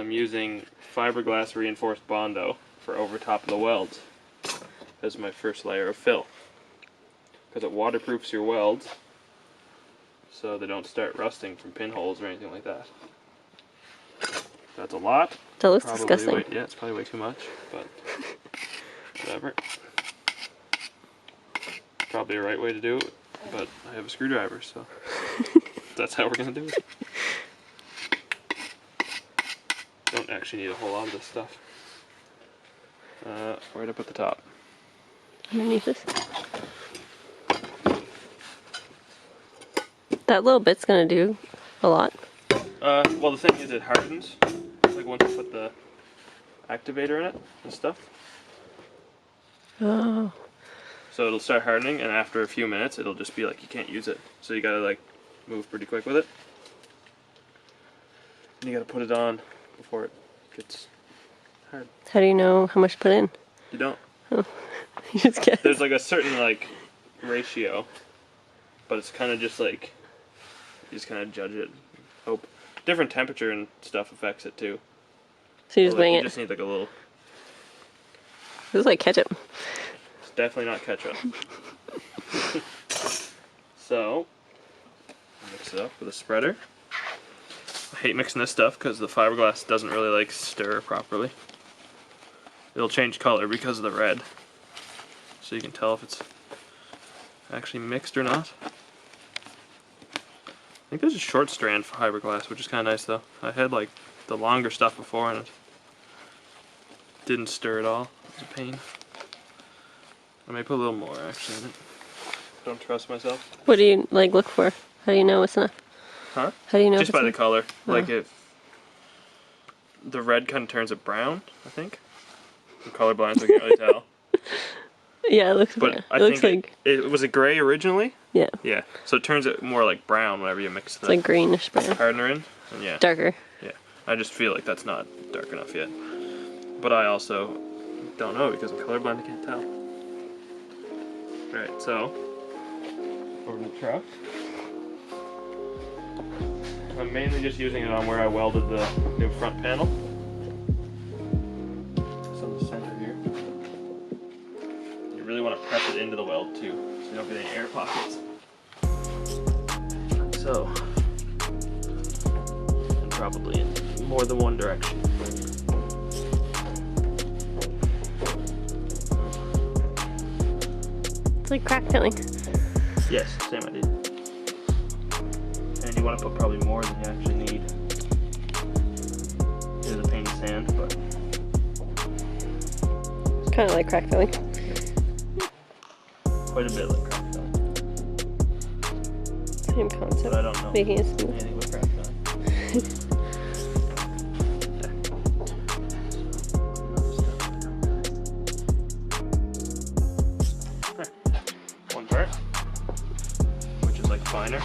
I'm using fiberglass reinforced Bondo for over top of the welds as my first layer of fill, because it waterproofs your welds so they don't start rusting from pinholes or anything like that. That's a lot. That looks Probably disgusting. Yeah, it's probably way too much, but whatever. Probably the right way to do it, but I have a screwdriver, so that's how we're gonna do it. Don't actually need a whole lot of this stuff. Right up at the top. Underneath this. That little bit's gonna do a lot. Well, the thing is, it hardens. Like once you put the activator in it and stuff. Oh. So it'll start hardening, and after a few minutes, it'll just be like you can't use it. So you gotta like move pretty quick with it. And you gotta put it on before it gets hard. How do you know how much to put in? You don't. Oh. You just guess. There's like a certain like ratio, but it's kind of just like you just kind of judge it. Hope different temperature and stuff affects it too. So you just wing You it. just need like a little. This is like ketchup. It's definitely not ketchup. So mix it up with a spreader. I hate mixing this stuff because the fiberglass doesn't really like stir properly. It'll change color because of the red, so you can tell if it's actually mixed or not. I think there's a short strand for fiberglass, which is kind of nice though. I had like the longer stuff before and it didn't stir at all. It was a pain. I may put a little more actually in it. I don't trust myself. What do you like look for? How do you know it's enough? Huh? How do you know? Just if it's by the enough? color. Oh. Like if the red kind of turns it brown, I think. I'm colorblind, so I can't really tell. Yeah, it looks. But I it looks think like it was a gray originally. yeah, Yeah, so it turns it more like brown whenever you mix it's the like greenish brown, hardener in. And yeah, darker. yeah. I just feel like that's not dark enough yet. But I also don't know because I'm colorblind. I can't tell. All right, so over the truck. I'm mainly just using it on where I welded the new front panel. Just on the center here. You really want to press it into the weld too, so you don't get any air pockets. So, and probably in more than one direction. It's like crack filling. Yes, same idea. And you want to put probably more than you actually need. Here's a paint of sand, but It's kind of like crack filling. quite a bit like crack filling. Same concept. But I don't know Making it smooth. anything with crack filling. One part, which is like finer.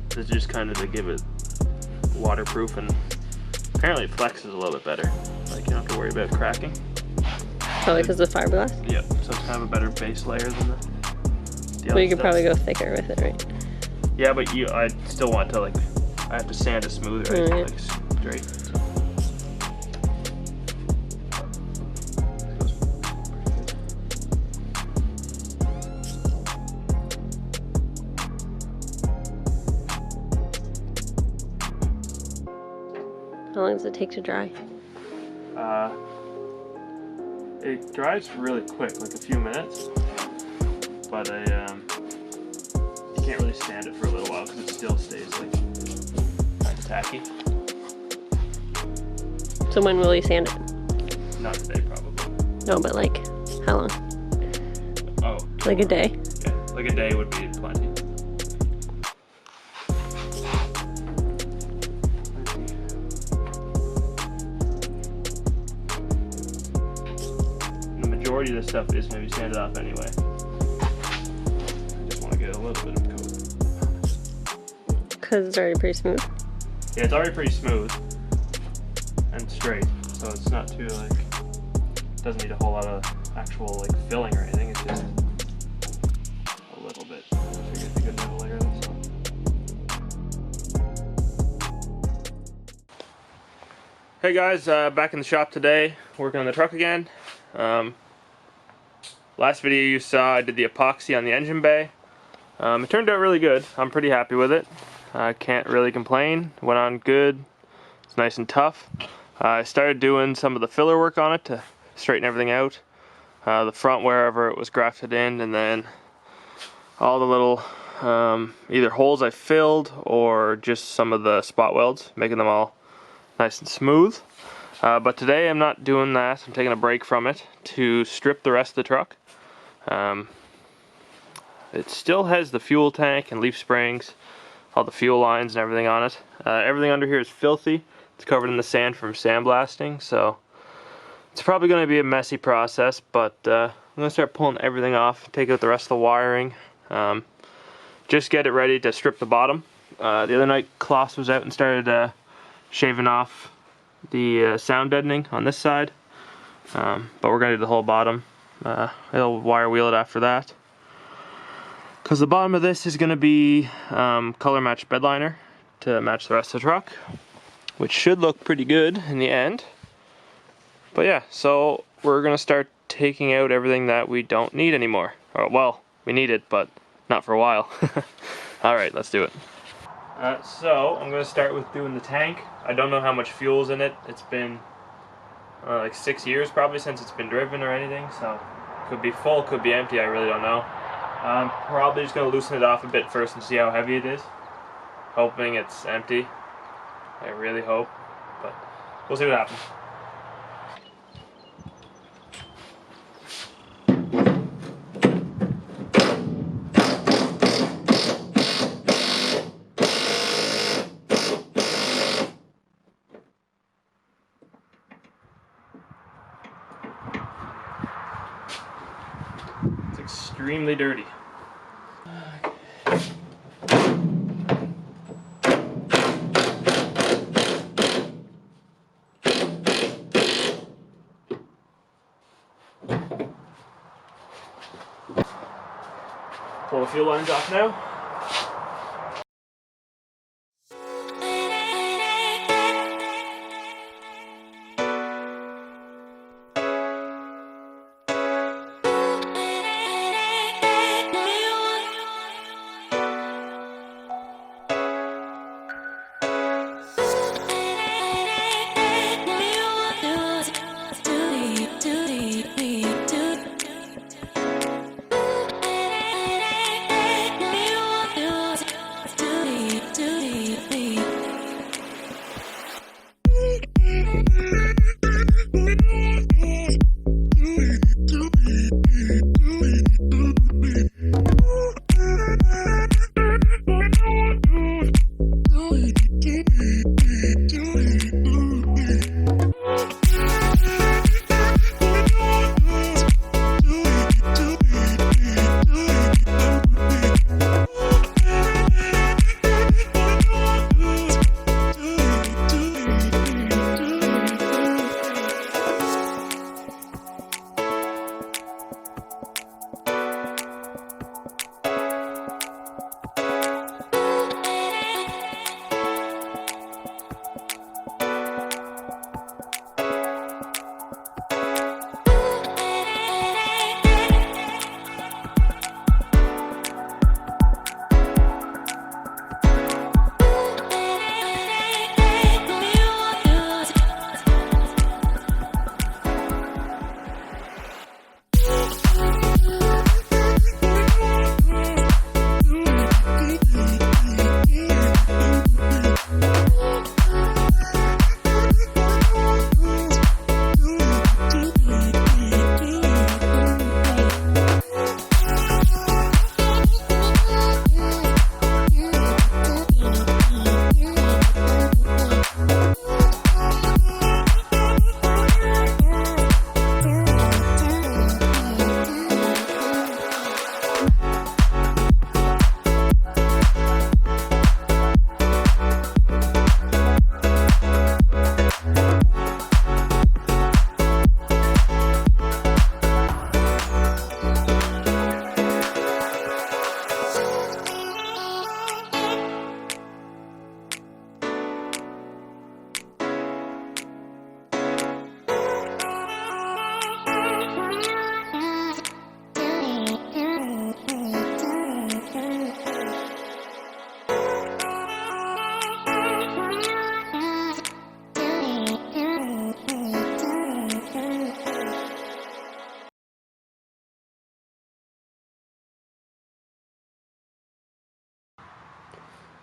This is just kind of to give it waterproof, and apparently it flexes a little bit better. Like you don't have to worry about cracking. Probably because of the fiberglass. Yep, so it's kind of a better base layer than the But other you could stuff. probably go thicker with it, right? Yeah, but I still want to like, I have to sand it smooth, right? Yeah. Like straight. So. How long does it take to dry? It dries really quick, like a few minutes. But you can't really stand it for a little while because it still stays like kind of tacky. So when will you sand it? Not today, probably. No, but like, how long? Oh. Like a day? Yeah, like a day would be plenty. The majority of this stuff is maybe sanded off anyway. I just want to get a little bit of coat. Because it's already pretty smooth. Yeah, it's already pretty smooth and straight, so it's not too like, doesn't need a whole lot of actual like filling or anything. It's just a little bit. So you get a good middle layer of this one. Hey guys, back in the shop today, working on the truck again. Last video you saw, I did the epoxy on the engine bay. It turned out really good. I'm pretty happy with it. I can't really complain. Went on good. It's nice and tough. I started doing some of the filler work on it to straighten everything out. The front wherever it was grafted in, and then all the little either holes I filled or just some of the spot welds, making them all nice and smooth. But today I'm not doing that. I'm taking a break from it to strip the rest of the truck. It still has the fuel tank and leaf springs, all the fuel lines and everything on it. Everything under here is filthy. It's covered in the sand from sandblasting, so it's probably going to be a messy process, but I'm going to start pulling everything off, take out the rest of the wiring, just get it ready to strip the bottom. The other night Klaus was out and started shaving off the sound deadening on this side, but we're going to do the whole bottom. He'll wire wheel it after that, because the bottom of this is going to be color matched bed liner to match the rest of the truck, which should look pretty good in the end. But yeah, so we're going to start taking out everything that we don't need anymore. Or, well, we need it, but not for a while. Alright, let's do it. So I'm going to start with doing the tank. I don't know how much fuel's in it. It's been like 6 years probably since it's been driven or anything, so could be full, could be empty, I really don't know. I'm probably just going to loosen it off a bit first and see how heavy it is. Hoping it's empty. I really hope, but we'll see what happens. Extremely dirty. Pull the fuel lines off now.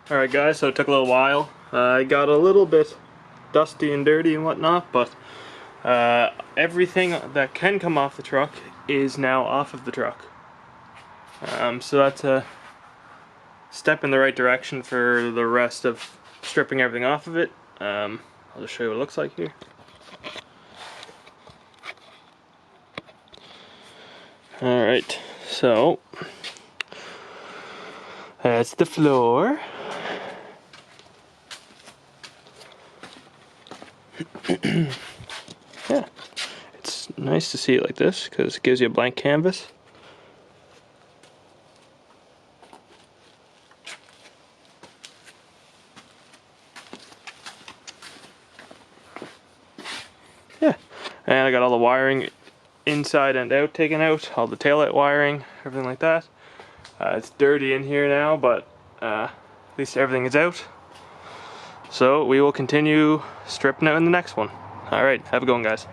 Alright guys, so it took a little while. I got a little bit dusty and dirty and whatnot, but everything that can come off the truck is now off of the truck. So that's a step in the right direction for the rest of stripping everything off of it. I'll just show you what it looks like here. Alright, so that's the floor. Yeah, it's nice to see it like this because it gives you a blank canvas. Yeah, and I got all the wiring inside and out taken out, all the taillight wiring, everything like that. It's dirty in here now, but at least everything is out. So we will continue stripping out in the next one. Alright, have a good one guys.